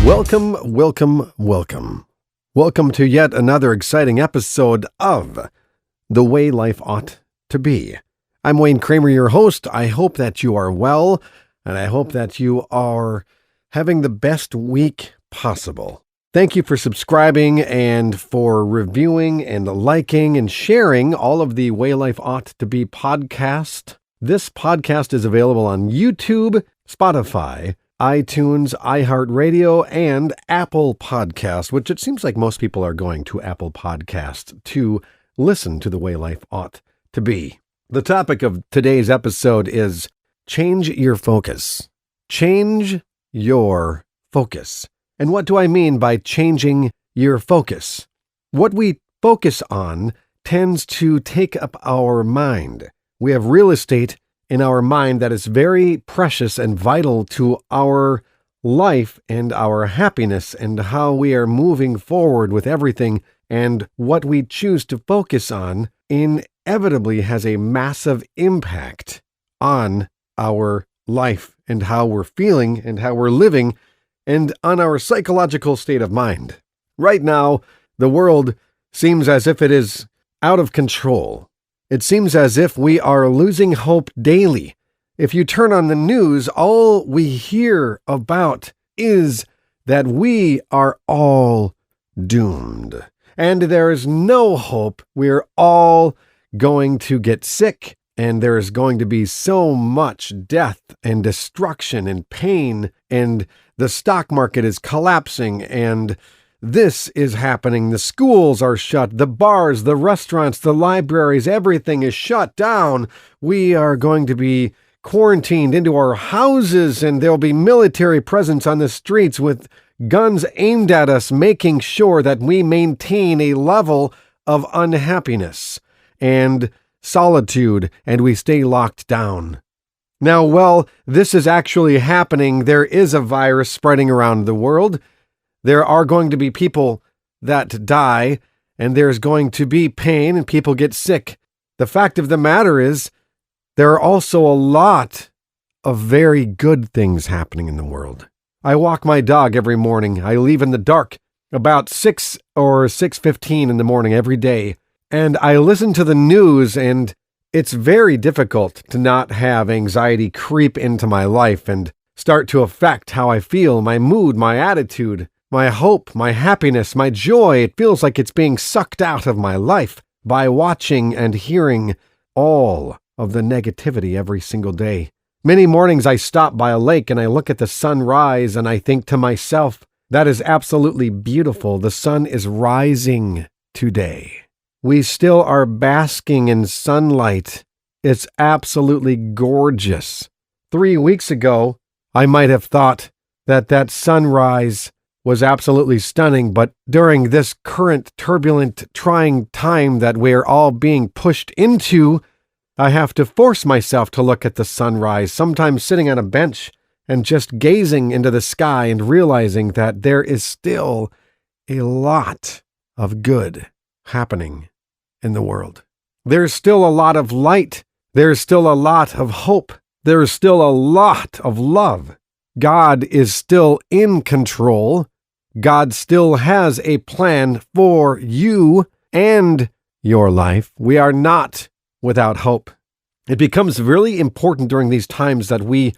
Welcome, welcome, welcome. Welcome to yet another exciting episode of The Way Life Ought to Be. I'm Wayne Kramer, your host. I hope that you are well, and I hope that you are having the best week possible. Thank you for subscribing and for reviewing and liking and sharing all of the Way Life Ought to Be podcast. This podcast is available on YouTube, Spotify, iTunes, iHeartRadio, and Apple Podcast, which it seems like most people are going to Apple Podcast to listen to The Way Life Ought to Be. The topic of today's episode is change your focus. Change your focus. And what do I mean by changing your focus? What we focus on tends to take up our mind. We have real estate in our mind that is very precious and vital to our life and our happiness and how we are moving forward with everything, and what we choose to focus on inevitably has a massive impact on our life and how we're feeling and how we're living and on our psychological state of mind. Right now, the world seems as if it is out of control. It seems as if we are losing hope daily. If you turn on the news, all we hear about is that we are all doomed. And there is no hope. We're all going to get sick, and there is going to be so much death and destruction and pain, and the stock market is collapsing, and this is happening. The schools are shut, the bars, the restaurants, the libraries, everything is shut down. We are going to be quarantined into our houses, and there'll be military presence on the streets with guns aimed at us, making sure that we maintain a level of unhappiness and solitude, and we stay locked down. Now, while this is actually happening, there is a virus spreading around the world. There are going to be people that die, and there's going to be pain, and people get sick. The fact of the matter is, there are also a lot of very good things happening in the world. I walk my dog every morning. I leave in the dark about 6 or 6:15 in the morning every day, and I listen to the news, and it's very difficult to not have anxiety creep into my life and start to affect how I feel, my mood, my attitude, my hope, my happiness, my joy. It feels like it's being sucked out of my life by watching and hearing all of the negativity every single day. Many mornings I stop by a lake and I look at the sun rise and I think to myself, that is absolutely beautiful. The sun is rising today. We still are basking in sunlight. It's absolutely gorgeous. 3 weeks ago, I might have thought that sunrise was absolutely stunning, but during this current turbulent, trying time that we're all being pushed into, I have to force myself to look at the sunrise, sometimes sitting on a bench and just gazing into the sky and realizing that there is still a lot of good happening in the world. There's still a lot of light. There's still a lot of hope. There's still a lot of love. God is still in control. God still has a plan for you and your life. We are not without hope. It becomes really important during these times that we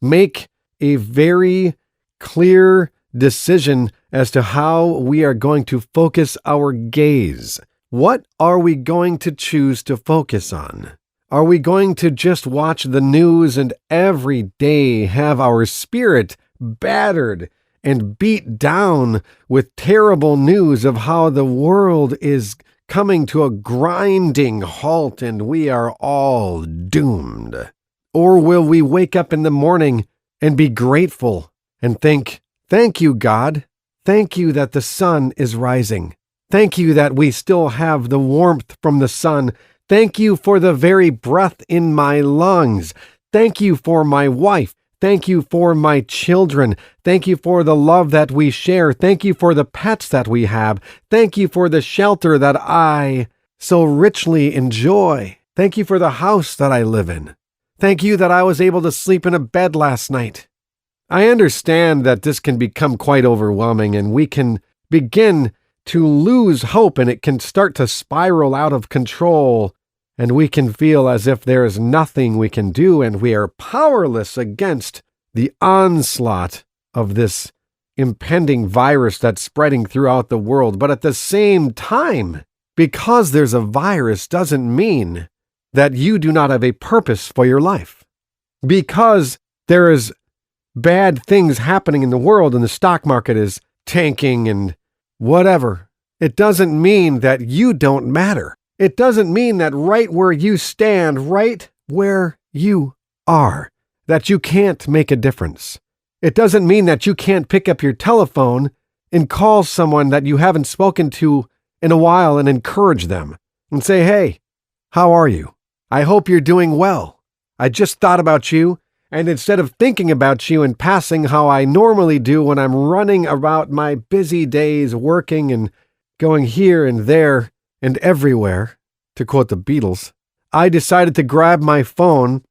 make a very clear decision as to how we are going to focus our gaze. What are we going to choose to focus on? Are we going to just watch the news and every day have our spirit battered and beat down with terrible news of how the world is coming to a grinding halt and we are all doomed? Or will we wake up in the morning and be grateful and think, thank you, God. Thank you that the sun is rising. Thank you that we still have the warmth from the sun. Thank you for the very breath in my lungs. Thank you for my wife. Thank you for my children. Thank you for the love that we share. Thank you for the pets that we have. Thank you for the shelter that I so richly enjoy. Thank you for the house that I live in. Thank you that I was able to sleep in a bed last night. I understand that this can become quite overwhelming and we can begin to lose hope and it can start to spiral out of control and we can feel as if there is nothing we can do and we are powerless against the onslaught of this impending virus that's spreading throughout the world. But at the same time, because there's a virus doesn't mean that you do not have a purpose for your life. Because there is bad things happening in the world and the stock market is tanking and whatever, it doesn't mean that you don't matter. It doesn't mean that right where you stand, right where you are, that you can't make a difference. It doesn't mean that you can't pick up your telephone and call someone that you haven't spoken to in a while and encourage them and say, hey, how are you? I hope you're doing well. I just thought about you, and instead of thinking about you and passing how I normally do when I'm running about my busy days working and going here and there and everywhere, to quote the Beatles, I decided to grab my phone,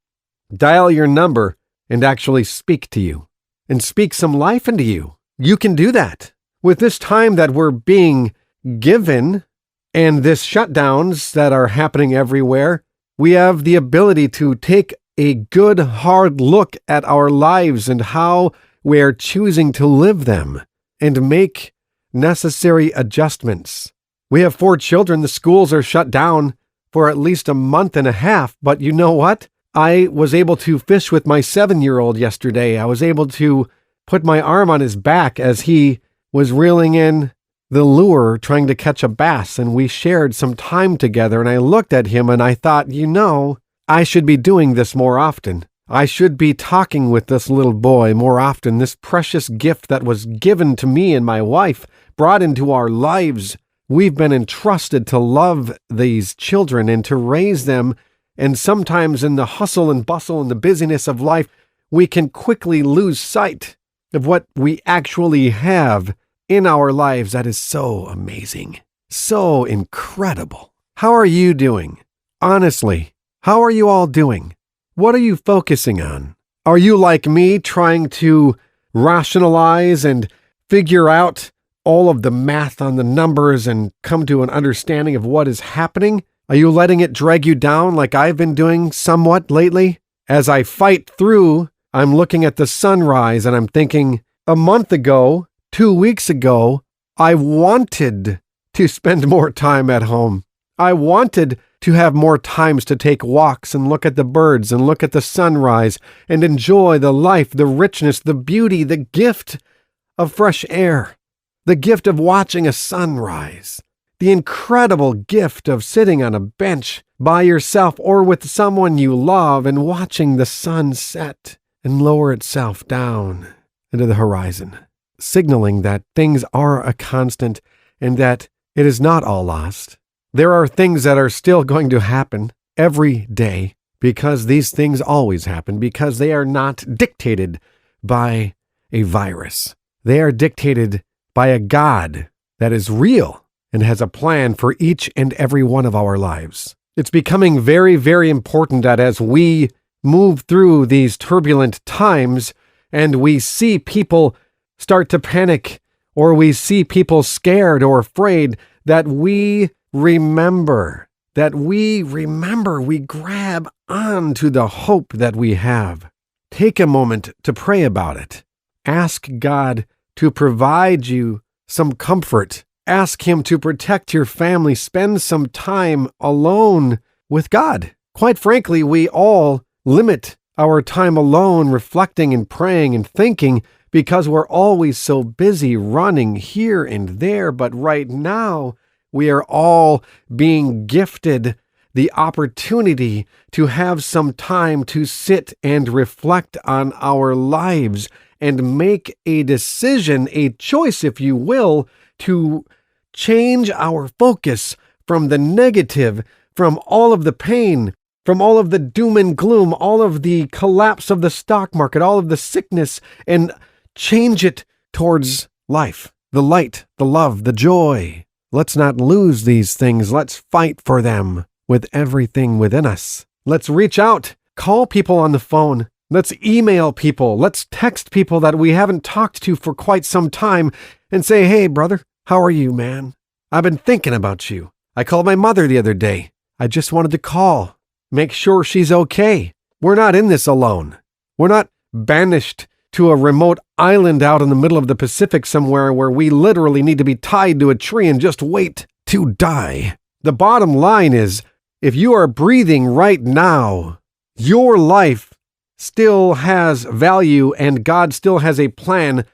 dial your number, and actually speak to you and speak some life into you. You can do that. With this time that we're being given and this shutdowns that are happening everywhere, we have the ability to take a good hard look at our lives and how we're choosing to live them and make necessary adjustments. We have 4 children. The schools are shut down for at least a month and a half, but you know what? I was able to fish with my 7-year-old yesterday. I was able to put my arm on his back as he was reeling in the lure trying to catch a bass, and we shared some time together, and I looked at him and I thought, I should be doing this more often. I should be talking with this little boy more often, this precious gift that was given to me and my wife, brought into our lives. We've been entrusted to love these children and to raise them, and sometimes in the hustle and bustle and the busyness of life, we can quickly lose sight of what we actually have in our lives that is so amazing, so incredible. How are you doing? Honestly, how are you all doing? What are you focusing on? Are you like me, trying to rationalize and figure out all of the math on the numbers and come to an understanding of what is happening? Are you letting it drag you down like I've been doing somewhat lately? As I fight through, I'm looking at the sunrise and I'm thinking, a month ago, 2 weeks ago, I wanted to spend more time at home. I wanted to have more times to take walks and look at the birds and look at the sunrise and enjoy the life, the richness, the beauty, the gift of fresh air, the gift of watching a sunrise, the incredible gift of sitting on a bench by yourself or with someone you love and watching the sun set and lower itself down into the horizon, signaling that things are a constant and that it is not all lost. There are things that are still going to happen every day because these things always happen, because they are not dictated by a virus. They are dictated by a God that is real and has a plan for each and every one of our lives. It's becoming very, very important that as we move through these turbulent times and we see people start to panic or we see people scared or afraid, that we remember, we grab on to the hope that we have. Take a moment to pray about it. Ask God to provide you some comfort. Ask Him to protect your family. Spend some time alone with God. Quite frankly, we all limit our time alone reflecting and praying and thinking because we're always so busy running here and there. But right now, we are all being gifted the opportunity to have some time to sit and reflect on our lives and make a decision, a choice, if you will, to change our focus from the negative, from all of the pain, from all of the doom and gloom, all of the collapse of the stock market, all of the sickness, and change it towards life, the light, the love, the joy. Let's not lose these things. Let's fight for them with everything within us. Let's reach out, call people on the phone, Let's email people. Let's text people that we haven't talked to for quite some time and say, hey, brother, how are you, man? I've been thinking about you. I called my mother the other day. I just wanted to call, make sure she's okay. We're not in this alone. We're not banished to a remote island out in the middle of the Pacific somewhere where we literally need to be tied to a tree and just wait to die. The bottom line is, if you are breathing right now, your life still has value and God still has a plan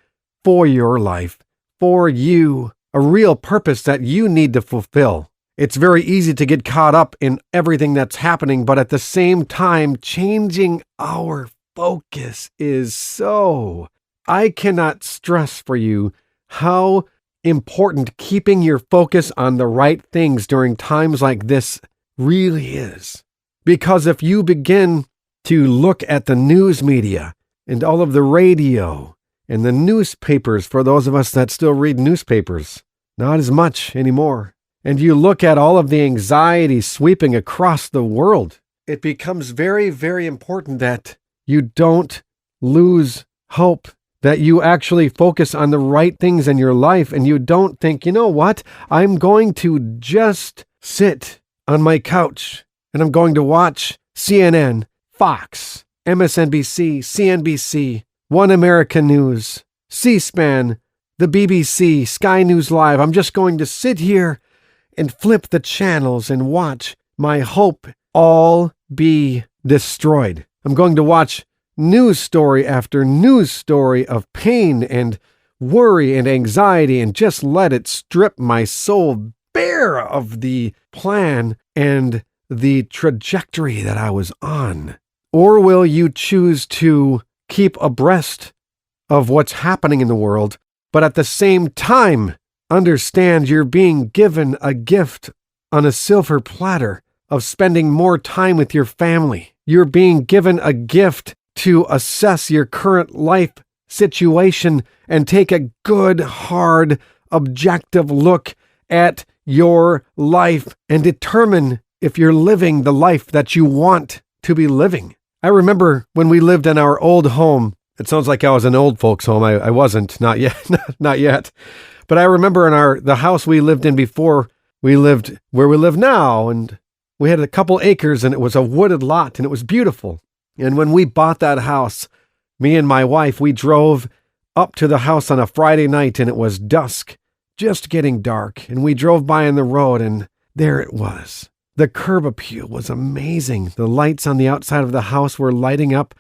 for your life, for you, a real purpose that you need to fulfill. It's very easy to get caught up in everything that's happening, but at the same time, changing our focus is so. I cannot stress for you how important keeping your focus on the right things during times like this really is. Because if you begin to look at the news media and all of the radio and the newspapers, for those of us that still read newspapers, not as much anymore, and you look at all of the anxiety sweeping across the world, it becomes very, very important that you don't lose hope, that you actually focus on the right things in your life and you don't think, you know what, I'm going to just sit on my couch and I'm going to watch CNN, Fox, MSNBC, CNBC, One American News, C-SPAN, the BBC, Sky News Live. I'm just going to sit here and flip the channels and watch my hope all be destroyed. I'm going to watch news story after news story of pain and worry and anxiety and just let it strip my soul bare of the plan and the trajectory that I was on. Or will you choose to keep abreast of what's happening in the world, but at the same time understand you're being given a gift on a silver platter of spending more time with your family? You're being given a gift to assess your current life situation and take a good, hard, objective look at your life and determine if you're living the life that you want to be living. I remember when we lived in our old home. It sounds like I was in old folks' home. I wasn't, not yet, not yet. But I remember in the house we lived in before we lived where we live now, and we had a couple acres, and it was a wooded lot, and it was beautiful. And when we bought that house, me and my wife, we drove up to the house on a Friday night, and it was dusk, just getting dark, and we drove by on the road, and there it was. The curb appeal was amazing. The lights on the outside of the house were lighting up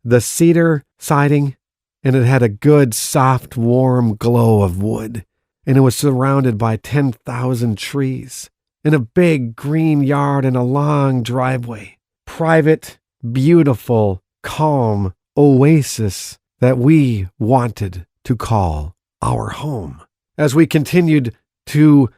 the cedar siding, and it had a good, soft, warm glow of wood, and it was surrounded by 10,000 trees, in a big green yard and a long driveway. Private, beautiful, calm oasis that we wanted to call our home. As we continued to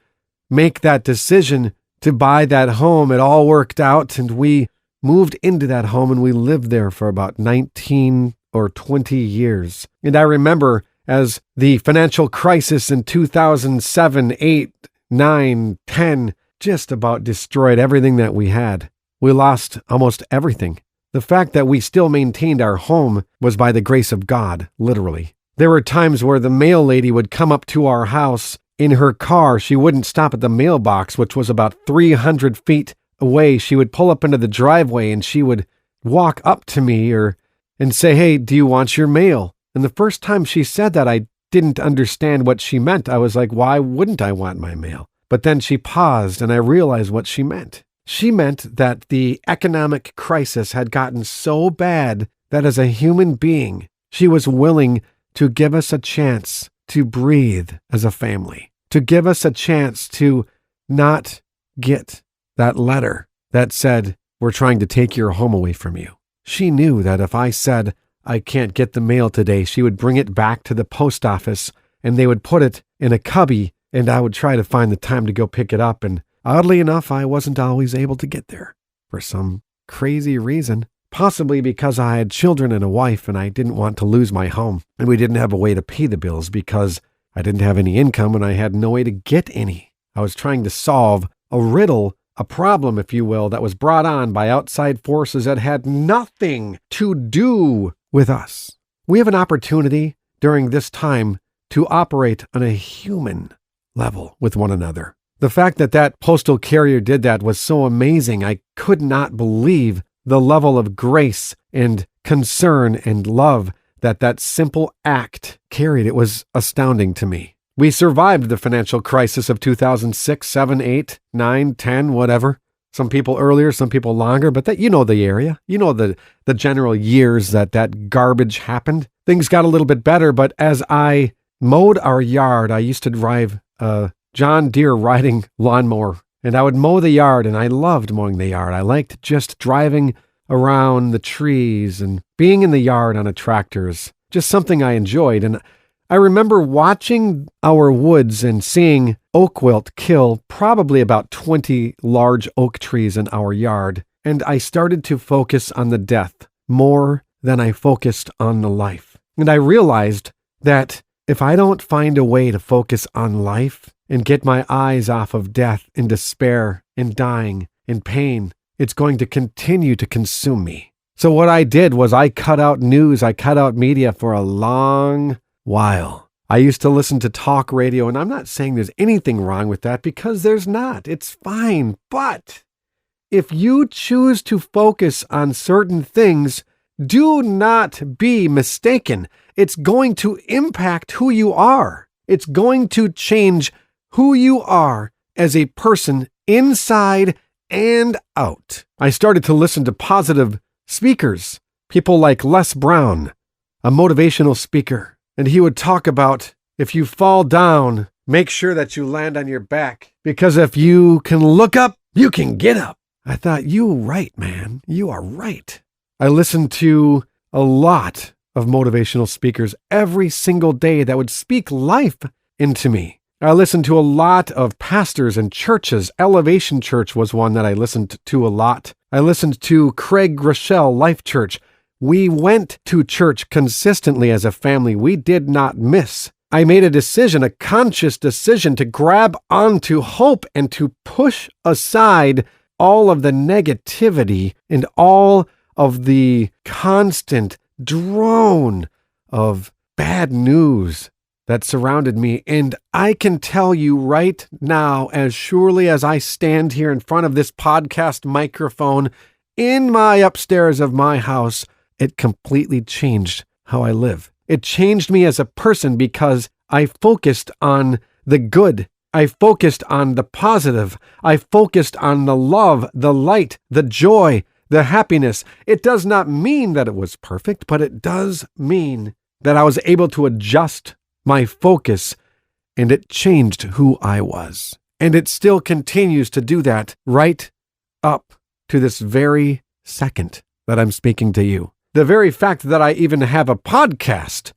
make that decision to buy that home, it all worked out, and we moved into that home, and we lived there for about 19 or 20 years. And I remember as the financial crisis in 2007, 8, 9, 10 just about destroyed everything that we had. We lost almost everything. The fact that we still maintained our home was by the grace of God, literally. There were times where the mail lady would come up to our house in her car. She wouldn't stop at the mailbox, which was about 300 feet away. She would pull up into the driveway and she would walk up to me and say, hey, do you want your mail? And the first time she said that, I didn't understand what she meant. I was like, why wouldn't I want my mail? But then she paused and I realized what she meant. She meant that the economic crisis had gotten so bad that as a human being, she was willing to give us a chance to breathe as a family, to give us a chance to not get that letter that said, we're trying to take your home away from you. She knew that if I said, I can't get the mail today, she would bring it back to the post office and they would put it in a cubby and I would try to find the time to go pick it up. And oddly enough, I wasn't always able to get there for some crazy reason, possibly because I had children and a wife and I didn't want to lose my home. And we didn't have a way to pay the bills because I didn't have any income and I had no way to get any. I was trying to solve a riddle a problem, if you will, that was brought on by outside forces that had nothing to do with us. We have an opportunity during this time to operate on a human level with one another. The fact that that postal carrier did that was so amazing. I could not believe the level of grace and concern and love that that simple act carried. It was astounding to me. We survived the financial crisis of 2006, 7, 8, 9, 10, whatever. Some people earlier, some people longer, but that, you know the area. You know the general years that garbage happened. Things got a little bit better, but as I mowed our yard, I used to drive a John Deere riding lawnmower, and I would mow the yard, and I loved mowing the yard. I liked just driving around the trees and being in the yard on a tractor is just something I enjoyed. And I remember watching our woods and seeing oak wilt kill probably about 20 large oak trees in our yard, and I started to focus on the death more than I focused on the life. And I realized that if I don't find a way to focus on life and get my eyes off of death and despair and dying and pain, it's going to continue to consume me. So what I did was I cut out news, I cut out media for a long while. I used to listen to talk radio, and I'm not saying there's anything wrong with that, because there's not. It's fine. But if you choose to focus on certain things, do not be mistaken. It's going to impact who you are. It's going to change who you are as a person inside and out. I started to listen to positive speakers, people like Les Brown, a motivational speaker. And he would talk about, if you fall down, make sure that you land on your back, because if you can look up, you can get up. I thought, you right, man. You are right. I listened to a lot of motivational speakers every single day that would speak life into me. I listened to a lot of pastors and churches. Elevation Church was one that I listened to a lot. I listened to Craig Groeschel Life Church. We went to church consistently as a family. We did not miss. I made a decision, a conscious decision, to grab onto hope and to push aside all of the negativity and all of the constant drone of bad news that surrounded me. And I can tell you right now, as surely as I stand here in front of this podcast microphone in my upstairs of my house, it completely changed how I live. It changed me as a person because I focused on the good. I focused on the positive. I focused on the love, the light, the joy, the happiness. It does not mean that it was perfect, but it does mean that I was able to adjust my focus, and it changed who I was. And it still continues to do that right up to this very second that I'm speaking to you. The very fact that I even have a podcast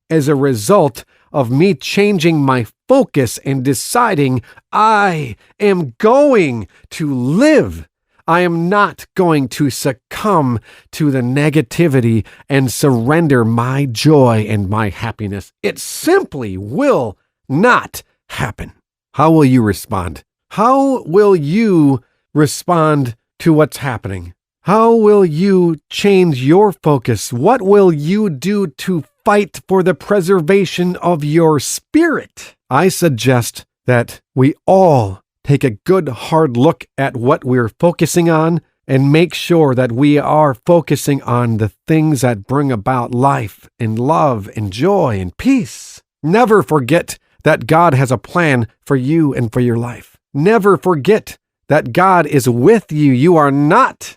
is a result of me changing my focus and deciding I am going to live. I am not going to succumb to the negativity and surrender my joy and my happiness. It simply will not happen. How will you respond? How will you respond to what's happening? How will you change your focus? What will you do to fight for the preservation of your spirit? I suggest that we all take a good hard look at what we're focusing on and make sure that we are focusing on the things that bring about life and love and joy and peace. Never forget that God has a plan for you and for your life. Never forget that God is with you. You are not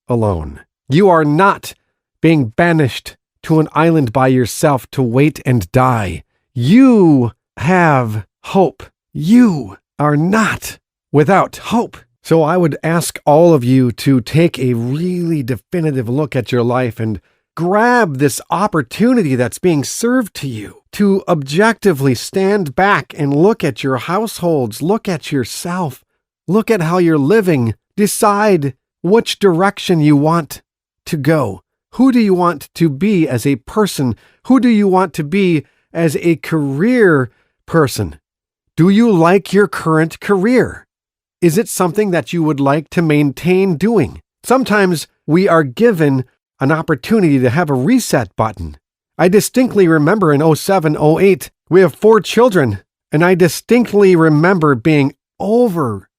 alone. You are not being banished to an island by yourself to wait and die. You have hope. You are not without hope. So I would ask all of you to take a really definitive look at your life and grab this opportunity that's being served to you to objectively stand back and look at your households, look at yourself, look at how you're living, decide which direction you want to go. Who do you want to be as a person? Who do you want to be as a career person? Do you like your current career? Is it something that you would like to maintain doing? Sometimes we are given an opportunity to have a reset button. I distinctly remember in 07, 08, we have 4 children, and I distinctly remember being overloaded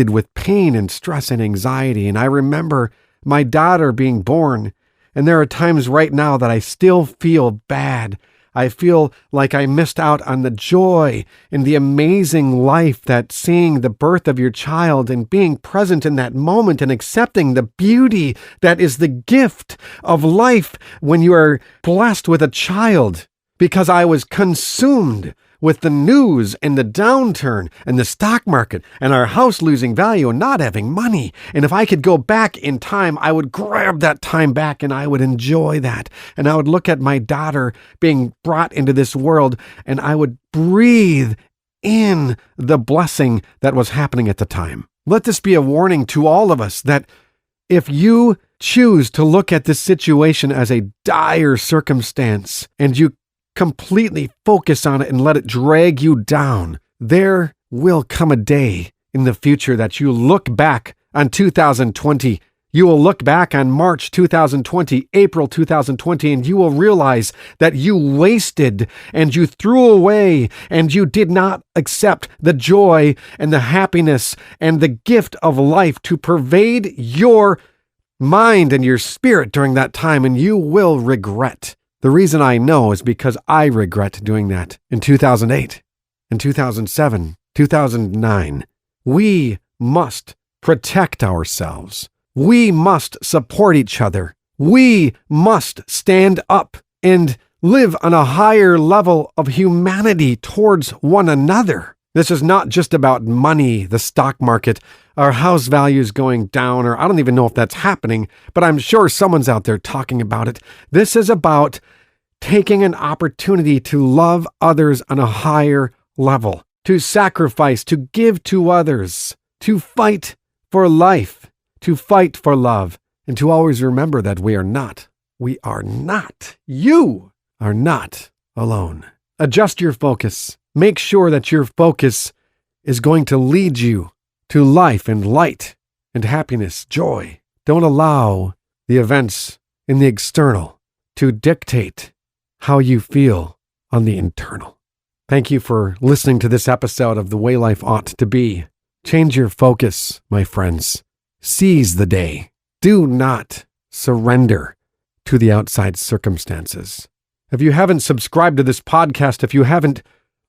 with pain and stress and anxiety. And I remember my daughter being born, and there are times right now that I still feel bad. I feel like I missed out on the joy and the amazing life that seeing the birth of your child and being present in that moment and accepting the beauty that is the gift of life when you are blessed with a child. Because I was consumed with the news and the downturn and the stock market and our house losing value and not having money. And if I could go back in time, I would grab that time back and I would enjoy that. And I would look at my daughter being brought into this world and I would breathe in the blessing that was happening at the time. Let this be a warning to all of us that if you choose to look at this situation as a dire circumstance and you completely focus on it and let it drag you down, there will come a day in the future that you look back on 2020. You will look back on March 2020, April 2020, and you will realize that you wasted and you threw away and you did not accept the joy and the happiness and the gift of life to pervade your mind and your spirit during that time, and you will regret. The reason I know is because I regret doing that in 2008, in 2007, 2009. We must protect ourselves. We must support each other. We must stand up and live on a higher level of humanity towards one another. This is not just about money, the stock market, our house values going down, or I don't even know if that's happening, but I'm sure someone's out there talking about it. This is about taking an opportunity to love others on a higher level, to sacrifice, to give to others, to fight for life, to fight for love, and to always remember that you are not alone. Adjust your focus. Make sure that your focus is going to lead you to life and light and happiness, joy. Don't allow the events in the external to dictate how you feel on the internal. Thank you for listening to this episode of The Way Life Ought to Be. Change your focus, my friends. Seize the day. Do not surrender to the outside circumstances. If you haven't subscribed to this podcast, if you haven't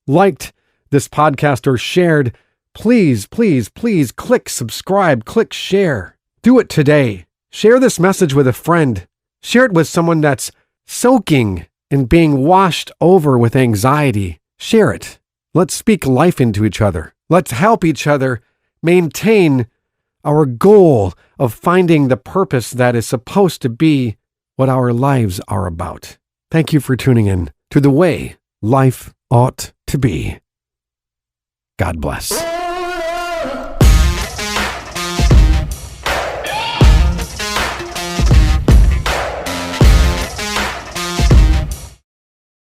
liked this podcast or shared, please click subscribe, click share. Do it today. Share this message with a friend. Share it with someone that's soaking in being washed over with anxiety. Share it. Let's speak life into each other. Let's help each other maintain our goal of finding the purpose that is supposed to be what our lives are about. Thank you for tuning in to The Way Life Ought to Be. God bless.